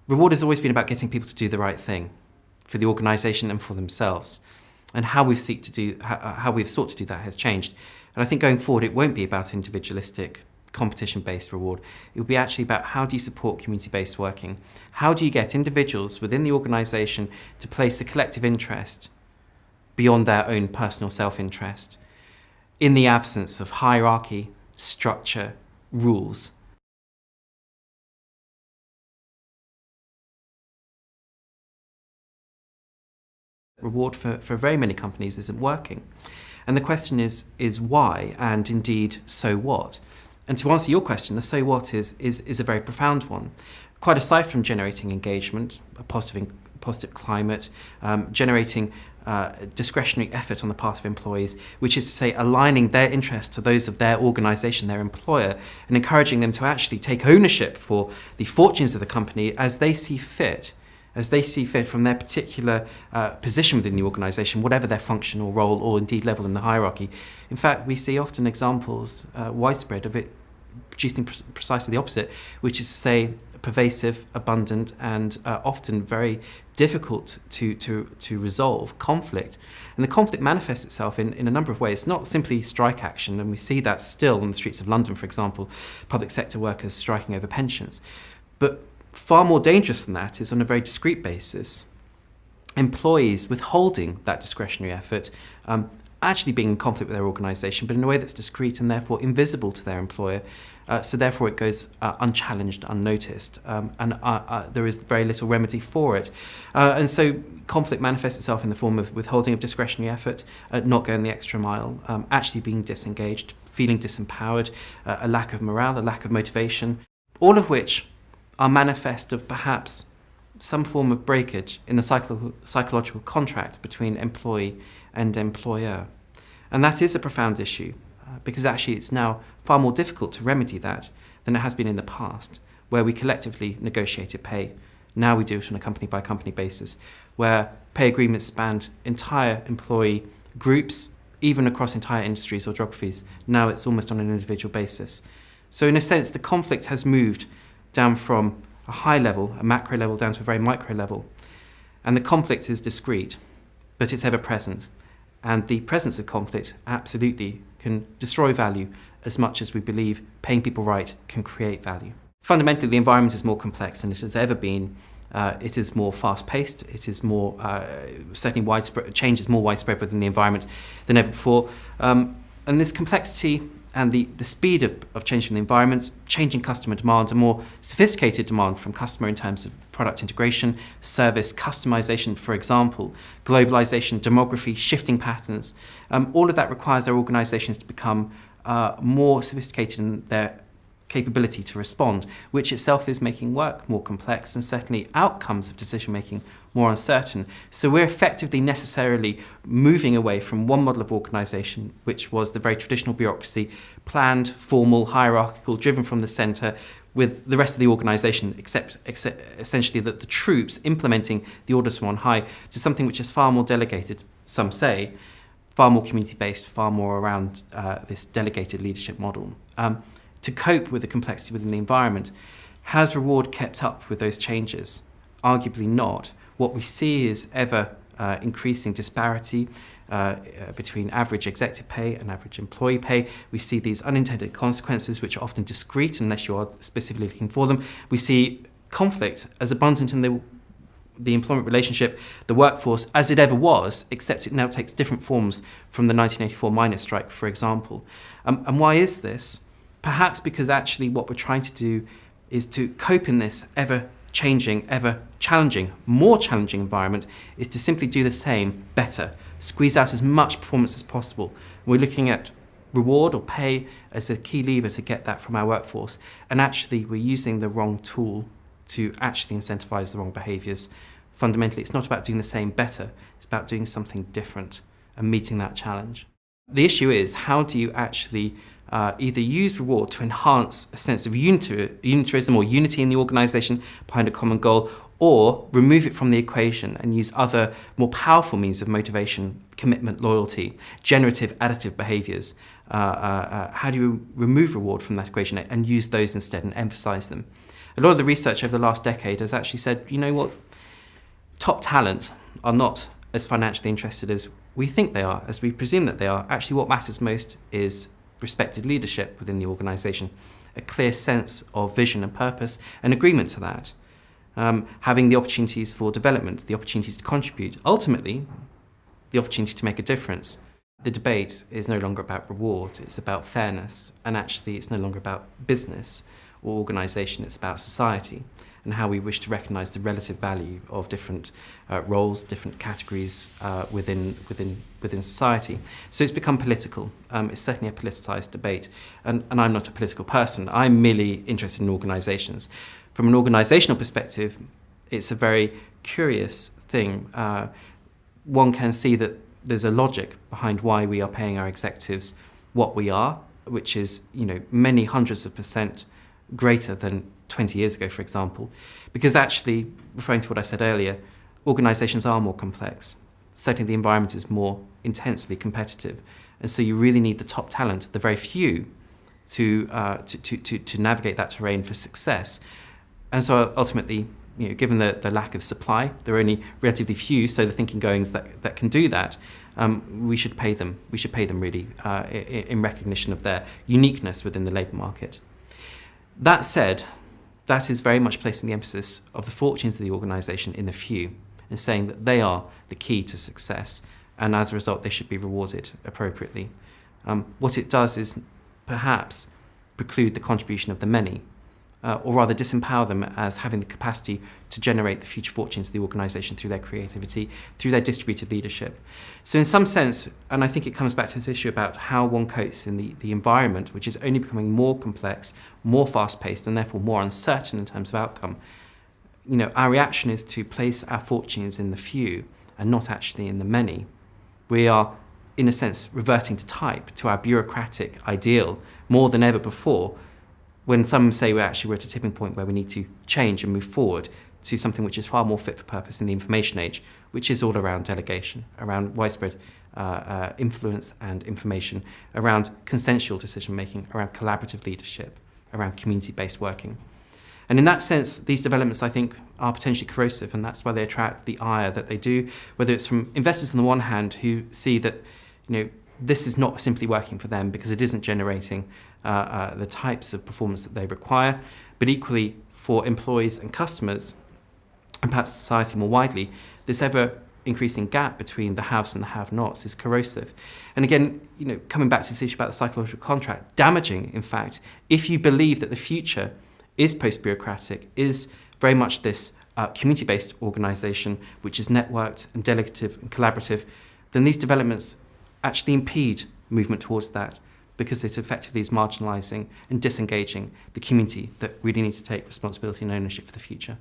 Reward has always been about getting people to do the right thing for the organisation and for themselves. And how we've sought to do that has changed. And I think going forward, it won't be about individualistic, competition-based reward. It will be actually about how do you support community-based working? How do you get individuals within the organisation to place the collective interest beyond their own personal self-interest in the absence of hierarchy, structure, rules? Reward for very many companies isn't working. And the question is why, and indeed, so what? And to answer your question, the so what is a very profound one. Quite aside from generating engagement, a positive climate, generating discretionary effort on the part of employees, which is to say aligning their interests to those of their organisation, their employer, and encouraging them to actually take ownership for the fortunes of the company as they see fit from their particular position within the organisation, whatever their function or role or indeed level in the hierarchy. In fact, we see often examples, widespread, of it producing precisely the opposite, which is to say pervasive, abundant, and often very difficult to resolve conflict. And the conflict manifests itself in a number of ways, not simply strike action, and we see that still on the streets of London, for example, public sector workers striking over pensions. But far more dangerous than that is on a very discreet basis, employees withholding that discretionary effort, actually being in conflict with their organisation, but in a way that's discreet and therefore invisible to their employer. So therefore it goes unchallenged, unnoticed, and there is very little remedy for it. And so conflict manifests itself in the form of withholding of discretionary effort, not going the extra mile, actually being disengaged, feeling disempowered, a lack of morale, a lack of motivation, all of which are manifest of perhaps some form of breakage in the psychological contract between employee and employer. And that is a profound issue, because actually it's now far more difficult to remedy that than it has been in the past, where we collectively negotiated pay. Now we do it on a company-by-company basis, where pay agreements spanned entire employee groups, even across entire industries or geographies. Now it's almost on an individual basis. So in a sense, the conflict has moved down from a high level, a macro level, down to a very micro level. And the conflict is discrete, but it's ever present. And the presence of conflict absolutely can destroy value as much as we believe paying people right can create value. Fundamentally, the environment is more complex than it has ever been. It is more fast-paced. It is more, certainly widespread, change is more widespread within the environment than ever before. And this complexity and the speed of changing the environment, changing customer demand, a more sophisticated demand from customer in terms of product integration, service, customization, for example, globalization, demography, shifting patterns. All of that requires their organizations to become more sophisticated in their capability to respond, which itself is making work more complex and certainly outcomes of decision-making more uncertain. So we're effectively necessarily moving away from one model of organisation, which was the very traditional bureaucracy, planned, formal, hierarchical, driven from the centre, with the rest of the organisation, except essentially that the troops implementing the orders from on high, to something which is far more delegated, some say, far more community-based, far more around this delegated leadership model. To cope with the complexity within the environment, has reward kept up with those changes? Arguably not. What we see is ever increasing disparity between average executive pay and average employee pay. We see these unintended consequences, which are often discrete unless you are specifically looking for them. We see conflict as abundant in the employment relationship, the workforce, as it ever was, except it now takes different forms from the 1984 miners' strike, for example. And why is this? Perhaps because actually what we're trying to do is to cope in this ever-changing, ever-challenging, more challenging environment, is to simply do the same better, squeeze out as much performance as possible. We're looking at reward or pay as a key lever to get that from our workforce, and actually we're using the wrong tool to actually incentivize the wrong behaviours. Fundamentally, it's not about doing the same better, it's about doing something different and meeting that challenge. The issue is, how do you actually either use reward to enhance a sense of unitarism or unity in the organisation behind a common goal, or remove it from the equation and use other more powerful means of motivation, commitment, loyalty, generative, additive behaviours. How do you remove reward from that equation and use those instead and emphasise them? A lot of the research over the last decade has actually said, you know what, top talent are not as financially interested as we think they are, as we presume that they are. Actually, what matters most is respected leadership within the organisation, a clear sense of vision and purpose, and agreement to that. Having the opportunities for development, the opportunities to contribute, ultimately, the opportunity to make a difference. The debate is no longer about reward, it's about fairness, and actually it's no longer about business or organisation, it's about society and how we wish to recognise the relative value of different roles, different categories within society. So it's become political. It's certainly a politicised debate, and I'm not a political person. I'm merely interested in organisations. From an organisational perspective, it's a very curious thing. One can see that there's a logic behind why we are paying our executives what we are, which is, many hundreds of % greater than 20 years ago, for example, because actually, referring to what I said earlier, organisations are more complex. Certainly the environment is more intensely competitive, and so you really need the top talent, the very few, to navigate that terrain for success. And so ultimately, given the lack of supply, there are only relatively few, so the thinking goings that can do that, we should pay them. We should pay them really in recognition of their uniqueness within the labour market. That said, that is very much placing the emphasis of the fortunes of the organisation in the few and saying that they are the key to success, and as a result they should be rewarded appropriately. What it does is perhaps preclude the contribution of the many, or rather disempower them as having the capacity to generate the future fortunes of the organisation through their creativity, through their distributed leadership. So in some sense, and I think it comes back to this issue about how one copes in the environment, which is only becoming more complex, more fast-paced, and therefore more uncertain in terms of outcome, our reaction is to place our fortunes in the few and not actually in the many. We are, in a sense, reverting to type, to our bureaucratic ideal, more than ever before, when some say we're at a tipping point where we need to change and move forward to something which is far more fit for purpose in the information age, which is all around delegation, around widespread influence and information, around consensual decision-making, around collaborative leadership, around community-based working. And in that sense, these developments, I think, are potentially corrosive, and that's why they attract the ire that they do, whether it's from investors on the one hand who see that, this is not simply working for them because it isn't generating the types of performance that they require, but equally for employees and customers, and perhaps society more widely, this ever-increasing gap between the haves and the have-nots is corrosive. And again, coming back to this issue about the psychological contract, damaging, in fact, if you believe that the future is post-bureaucratic, is very much this community-based organisation, which is networked and delegative and collaborative, then these developments actually impede movement towards that, because it effectively is marginalising and disengaging the community that really need to take responsibility and ownership for the future.